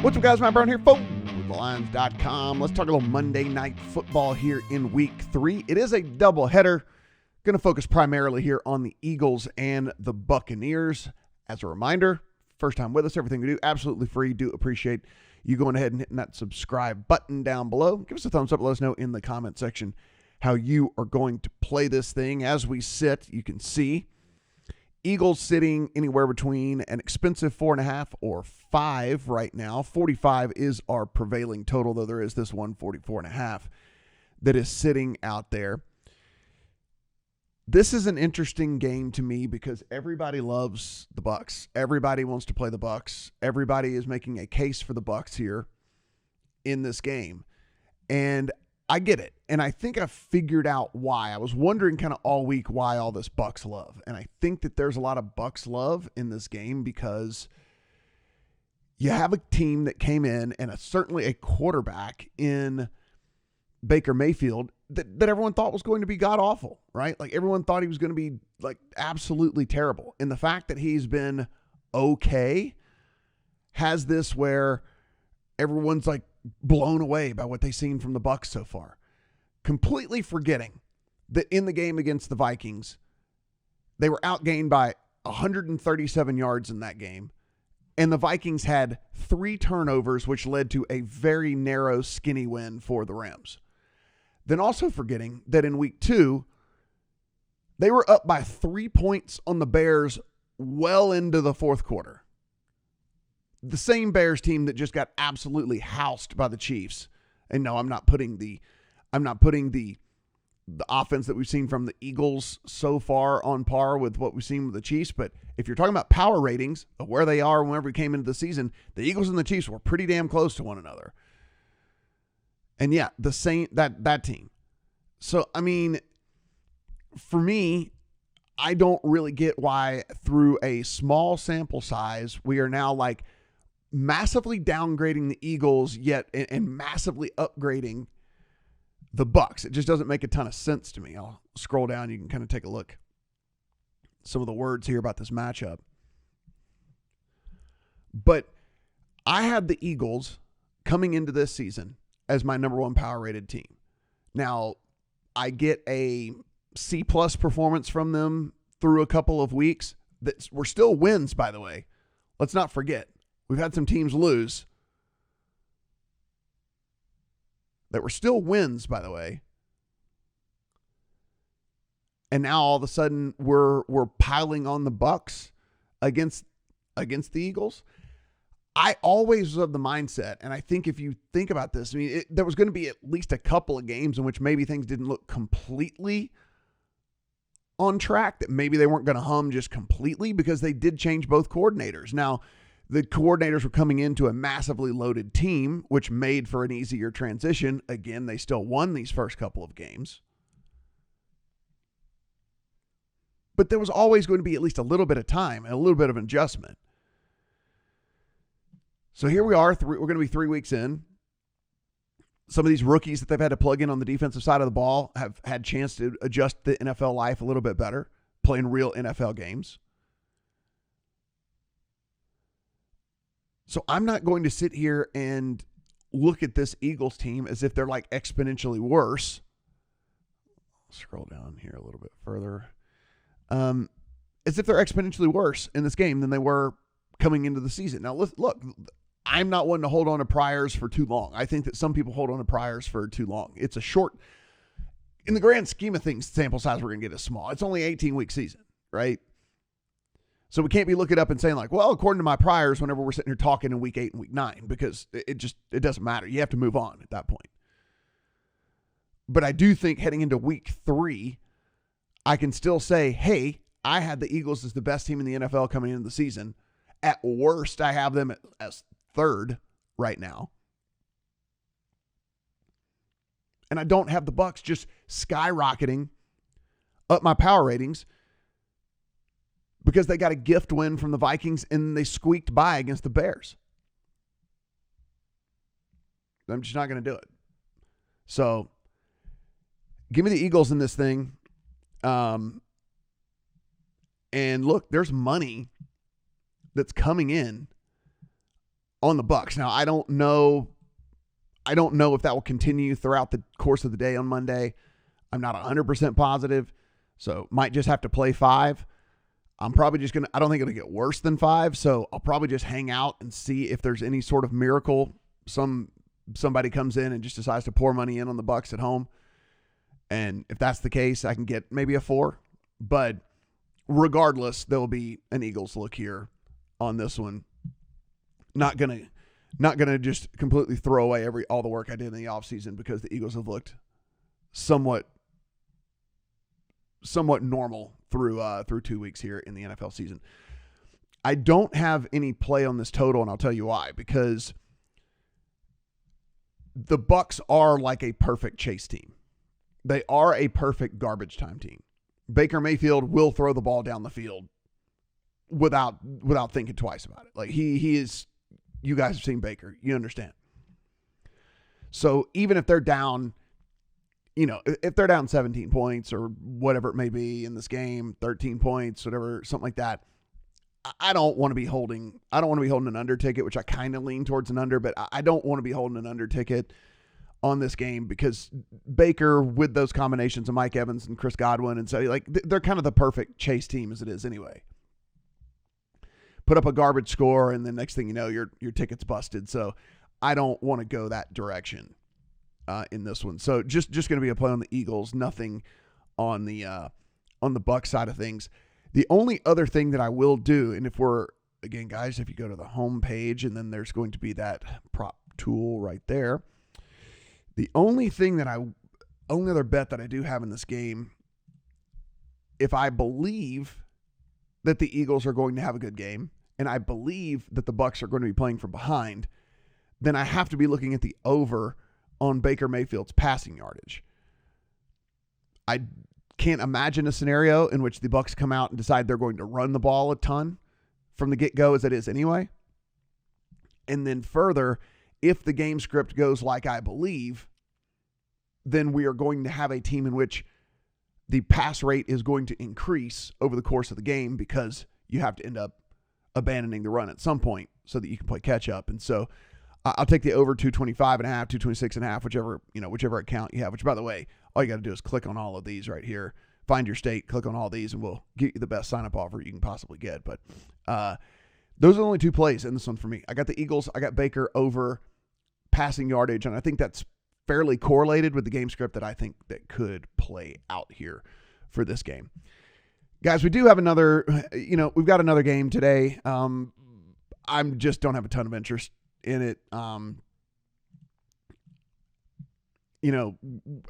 What's up, guys? Matt Brown here, ForwardTheLines.com. Let's talk a little Monday Night Football here in Week 3. It is a doubleheader. Going to focus primarily here on the Eagles and the Buccaneers. As a reminder, first time with us, everything we do absolutely free. Do appreciate you going ahead and hitting that subscribe button down below. Give us a thumbs up. Let us know in the comment section how you are going to play this thing. As we sit, you can see Eagles sitting anywhere between an expensive 4.5 or 5 right now. 45 is our prevailing total, though there is this 144.5 that is sitting out there. This is an interesting game to me because everybody loves the Bucs. Everybody wants to play the Bucs. Everybody is making a case for the Bucs here in this game. And I get it. And I think I figured out why. I was wondering kind of all week why all this Bucs love. And I think that there's a lot of Bucs love in this game because you have a team that came in and certainly a quarterback in Baker Mayfield that everyone thought was going to be god-awful, right? Like everyone thought he was going to be like absolutely terrible. And the fact that he's been okay has this where everyone's like blown away by what they've seen from the Bucs so far. Completely forgetting that in the game against the Vikings, they were outgained by 137 yards in that game. And the Vikings had 3 turnovers, which led to a very narrow, skinny win for the Rams. Then also forgetting that in week 2, they were up by 3 points on the Bears well into the fourth quarter. The same Bears team that just got absolutely housed by the Chiefs. And no, I'm not putting the offense that we've seen from the Eagles so far on par with what we've seen with the Chiefs. But if you're talking about power ratings of where they are whenever we came into the season, the Eagles and the Chiefs were pretty damn close to one another. And yeah, the same that team. So, I mean, for me, I don't really get why through a small sample size, we are now like massively downgrading the Eagles yet and massively upgrading the Bucs. It just doesn't make a ton of sense to me. I'll scroll down. You can kind of take a look. Some of the words here about this matchup. But I had the Eagles coming into this season as my number 1 power rated team. Now, I get a C+ performance from them through a couple of weeks that were still wins, by the way. Let's not forget. We've had some teams lose that were still wins, by the way. And now all of a sudden we're piling on the Bucs against the Eagles. I always was of the mindset, and I think if you think about this, I mean, there was going to be at least a couple of games in which maybe things didn't look completely on track, that maybe they weren't going to hum just completely because they did change both coordinators. Now, the coordinators were coming into a massively loaded team, which made for an easier transition. Again, they still won these first couple of games. But there was always going to be at least a little bit of time and a little bit of adjustment. So here we are. We're going to be 3 weeks in. Some of these rookies that they've had to plug in on the defensive side of the ball have had a chance to adjust the NFL life a little bit better, playing real NFL games. So I'm not going to sit here and look at this Eagles team as if they're like exponentially worse. Scroll down here a little bit further. As if they're exponentially worse in this game than they were coming into the season. Now, look, I'm not one to hold on to priors for too long. I think that some people hold on to priors for too long. It's a short, in the grand scheme of things, sample size we're going to get is small. It's only an 18-week season, right? So we can't be looking up and saying like, well, according to my priors, whenever we're sitting here talking in week 8 and week 9, because it doesn't matter. You have to move on at that point. But I do think heading into week 3, I can still say, hey, I had the Eagles as the best team in the NFL coming into the season. At worst, I have them as 3rd right now. And I don't have the Bucs just skyrocketing up my power ratings because they got a gift win from the Vikings and they squeaked by against the Bears. I'm just not going to do it. So give me the Eagles in this thing. And look, there's money that's coming in on the Bucs. Now, I don't know if that will continue throughout the course of the day on Monday. I'm not 100% positive, so might just have to play 5. I'm probably just I don't think it'll get worse than 5, so I'll probably just hang out and see if there's any sort of miracle. Somebody comes in and just decides to pour money in on the Bucs at home. And if that's the case, I can get maybe a 4. But regardless, there will be an Eagles look here on this one. Not gonna just completely throw away all the work I did in the offseason because the Eagles have looked somewhat normal through 2 weeks here in the NFL season. I don't have any play on this total, and I'll tell you why. Because the Bucs are like a perfect chase team. They are a perfect garbage time team. Baker Mayfield will throw the ball down the field without thinking twice about it. Like he is. You guys have seen Baker. You understand. So even if they're down, if they're down 17 points or whatever it may be in this game, 13 points, whatever, something like that, I don't want to be holding an under ticket, which I kind of lean towards an under, but I don't want to be holding an under ticket on this game because Baker, with those combinations of Mike Evans and Chris Godwin, and so like they're kind of the perfect chase team as it is anyway. Put up a garbage score, and the next thing you know, your ticket's busted. So I don't want to go that direction in this one. So just going to be a play on the Eagles, nothing on the Bucs side of things. The only other thing that I will do, and if you go to the home page, and then there's going to be that prop tool right there. The only other bet that I do have in this game, if I believe that the Eagles are going to have a good game, and I believe that the Bucs are going to be playing from behind, then I have to be looking at the over on Baker Mayfield's passing yardage. I can't imagine a scenario in which the Bucs come out and decide they're going to run the ball a ton from the get-go, as it is anyway. And then further, if the game script goes like I believe, then we are going to have a team in which the pass rate is going to increase over the course of the game because you have to end up abandoning the run at some point so that you can play catch up. And so I'll take the over 225.5, 226.5, whichever account you have, which by the way, all you got to do is click on all of these right here, find your state, click on all these, and we'll get you the best sign up offer you can possibly get. But those are the only 2 plays in this one for me. I got the Eagles. I got Baker over passing yardage. And I think that's fairly correlated with the game script that I think that could play out here for this game. Guys, we do have we've got another game today. I just don't have a ton of interest in it.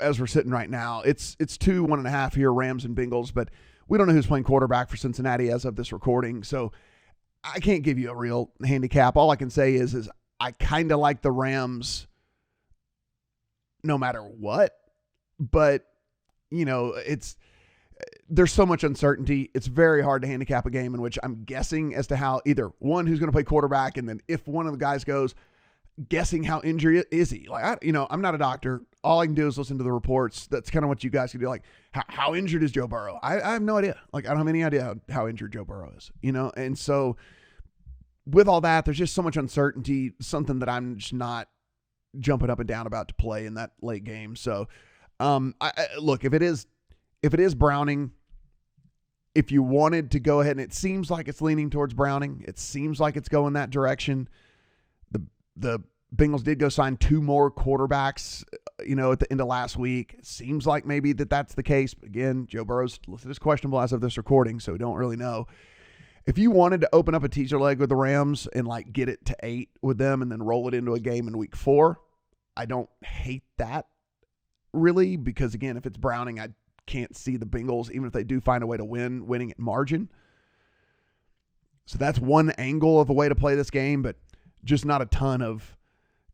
As we're sitting right now, it's 1.5 here, Rams and Bengals, but we don't know who's playing quarterback for Cincinnati as of this recording. So I can't give you a real handicap. All I can say is I kind of like the Rams no matter what, but there's so much uncertainty. It's very hard to handicap a game in which I'm guessing as to how either one, who's going to play quarterback, and then if one of the guys goes, guessing how injured is he. Like, I'm not a doctor. All I can do is listen to the reports. That's kind of what you guys can do. Like, how injured is Joe Burrow? I have no idea. Like, I don't have any idea how injured Joe Burrow is, And so with all that, there's just so much uncertainty, something that I'm just not jumping up and down about to play in that late game. So, look, if it is Browning, if you wanted to go ahead, and it seems like it's leaning towards Browning, it seems like it's going that direction. The Bengals did go sign 2 more quarterbacks, at the end of last week. It seems like maybe that's the case. But again, Joe Burrow's listed as questionable as of this recording, so we don't really know. If you wanted to open up a teaser leg with the Rams and get it to 8 with them and then roll it into a game in week 4, I don't hate that really, because again, if it's Browning, I can't see the Bengals, even if they do find a way to winning at margin. So that's one angle of a way to play this game, but just not a ton of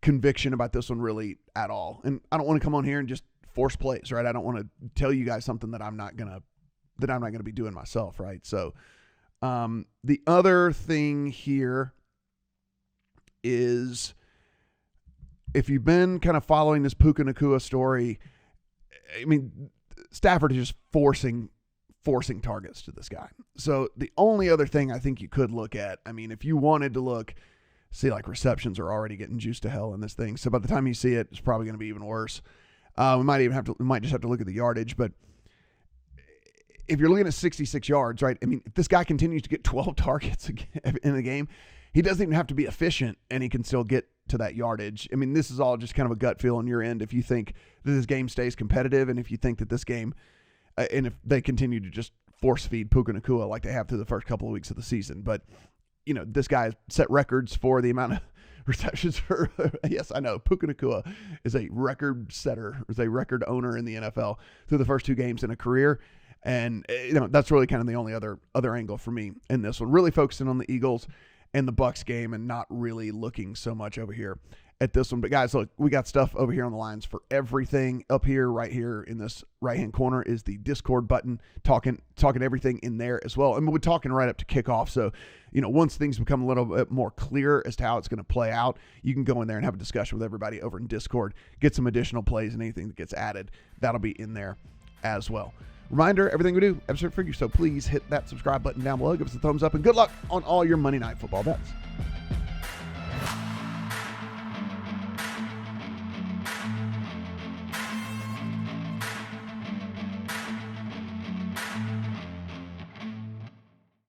conviction about this one really at all. And I don't want to come on here and just force plays, right? I don't want to tell you guys something that I'm not gonna be doing myself, right? So the other thing here is, if you've been kind of following this Puka Nacua story, I mean, Stafford is just forcing targets to this guy. So the only other thing I think you could look at, I mean, if you wanted to look, see like receptions are already getting juiced to hell in this thing. So by the time you see it, it's probably going to be even worse. We might just have to look at the yardage, but if you're looking at 66 yards, right? I mean, if this guy continues to get 12 targets in a game, he doesn't even have to be efficient and he can still get to that yardage. I mean, this is all just kind of a gut feel on your end. If you think that this game stays competitive and if you think that this game, and if they continue to just force feed Puka Nacua like they have through the first couple of weeks of the season. But, this guy set records for the amount of receptions for, yes, I know, Puka Nacua is a record setter, is a record owner in the NFL through the first 2 games in a career. And, that's really kind of the only other angle for me in this one. Really focusing on the Eagles and the Bucs game and not really looking so much over here at this one. But guys, look, we got stuff over here on the lines for everything. Up here, right here in this right-hand corner is the Discord button, talking everything in there as well. And we're talking right up to kickoff. So, once things become a little bit more clear as to how it's going to play out, you can go in there and have a discussion with everybody over in Discord, get some additional plays and anything that gets added. That'll be in there as well. Reminder, everything we do, episode for you. So please hit that subscribe button down below. Give us a thumbs up and good luck on all your Monday Night Football bets.